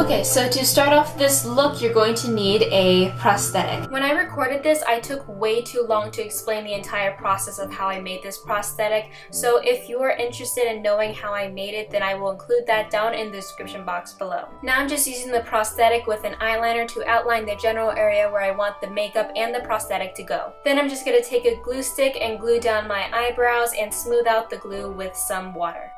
Okay, so to start off this look, you're going to need a prosthetic. When I recorded this, I took way too long to explain the entire process of how I made this prosthetic, so if you are interested in knowing how I made it, then I will include that down in the description box below. Now I'm just using the prosthetic with an eyeliner to outline the general area where I want the makeup and the prosthetic to go. Then I'm just going to take a glue stick and glue down my eyebrows and smooth out the glue with some water.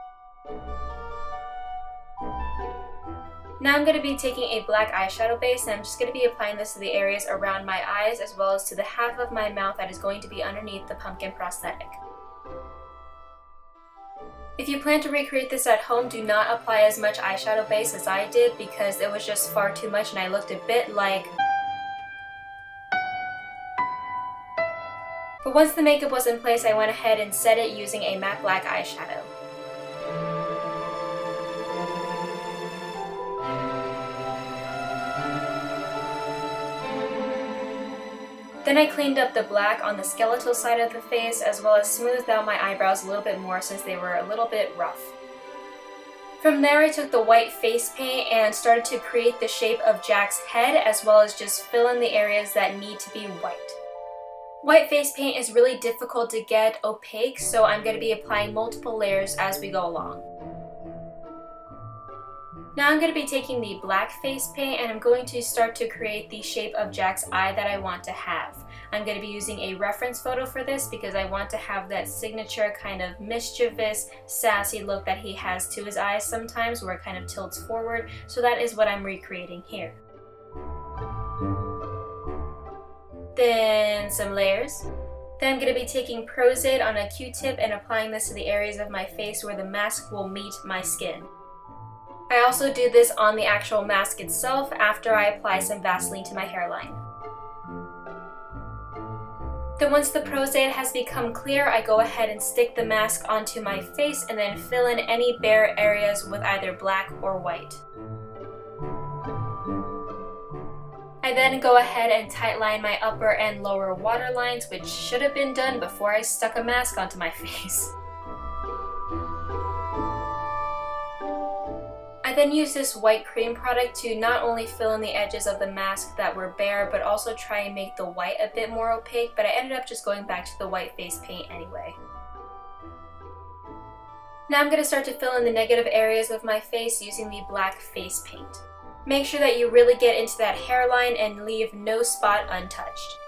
Now I'm going to be taking a black eyeshadow base and I'm just going to be applying this to the areas around my eyes as well as to the half of my mouth that is going to be underneath the pumpkin prosthetic. If you plan to recreate this at home, do not apply as much eyeshadow base as I did because it was just far too much and I looked a bit like... But once the makeup was in place, I went ahead and set it using a matte black eyeshadow. Then I cleaned up the black on the skeletal side of the face as well as smoothed out my eyebrows a little bit more since they were a little bit rough. From there I took the white face paint and started to create the shape of Jack's head as well as just fill in the areas that need to be white. White face paint is really difficult to get opaque, so I'm going to be applying multiple layers as we go along. Now I'm going to be taking the black face paint and I'm going to start to create the shape of Jack's eye that I want to have. I'm going to be using a reference photo for this because I want to have that signature kind of mischievous, sassy look that he has to his eyes sometimes where it kind of tilts forward, so that is what I'm recreating here. Then some layers. Then I'm going to be taking Pros-Aide on a Q-tip and applying this to the areas of my face where the mask will meet my skin. I also do this on the actual mask itself after I apply some Vaseline to my hairline. Then once the Pros-Aide has become clear, I go ahead and stick the mask onto my face and then fill in any bare areas with either black or white. I then go ahead and tightline my upper and lower waterlines, which should have been done before I stuck a mask onto my face. I then used this white cream product to not only fill in the edges of the mask that were bare, but also try and make the white a bit more opaque, but I ended up just going back to the white face paint anyway. Now I'm going to start to fill in the negative areas of my face using the black face paint. Make sure that you really get into that hairline and leave no spot untouched.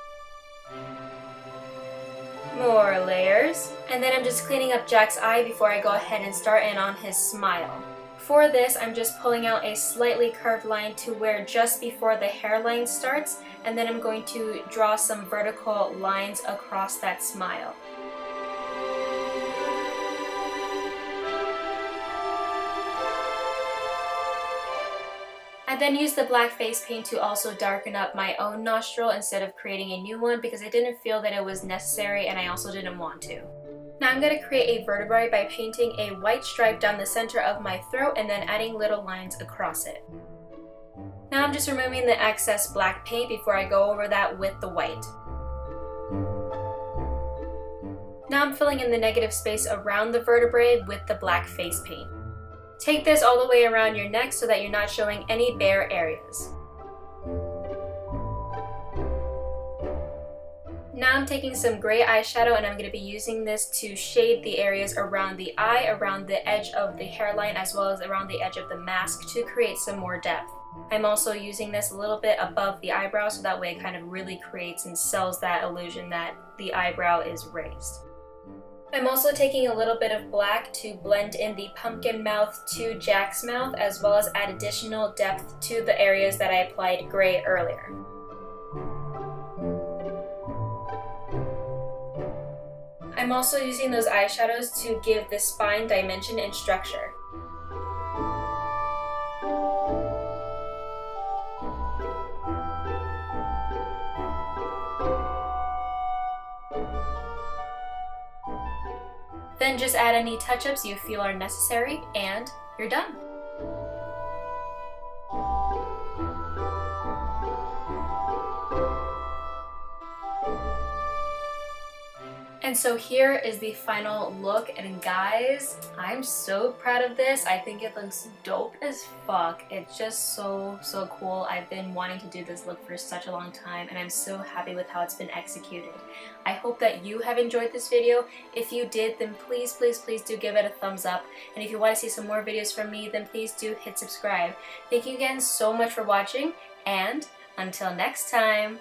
More layers. And then I'm just cleaning up Jack's eye before I go ahead and start in on his smile. For this, I'm just pulling out a slightly curved line to where just before the hairline starts, and then I'm going to draw some vertical lines across that smile. I then used the black face paint to also darken up my own nostril instead of creating a new one because I didn't feel that it was necessary and I also didn't want to. Now I'm going to create a vertebrae by painting a white stripe down the center of my throat and then adding little lines across it. Now I'm just removing the excess black paint before I go over that with the white. Now I'm filling in the negative space around the vertebrae with the black face paint. Take this all the way around your neck so that you're not showing any bare areas. Now I'm taking some gray eyeshadow and I'm going to be using this to shade the areas around the eye, around the edge of the hairline, as well as around the edge of the mask to create some more depth. I'm also using this a little bit above the eyebrow so that way it kind of really creates and sells that illusion that the eyebrow is raised. I'm also taking a little bit of black to blend in the pumpkin mouth to Jack's mouth, as well as add additional depth to the areas that I applied gray earlier. I'm also using those eyeshadows to give the spine dimension and structure. Then just add any touch-ups you feel are necessary, and you're done. And so here is the final look, and guys, I'm so proud of this. I think it looks dope as fuck. It's just so cool. I've been wanting to do this look for such a long time, and I'm so happy with how it's been executed. I hope that you have enjoyed this video. If you did, then please do give it a thumbs up. And if you want to see some more videos from me, then please do hit subscribe. Thank you again so much for watching, and until next time.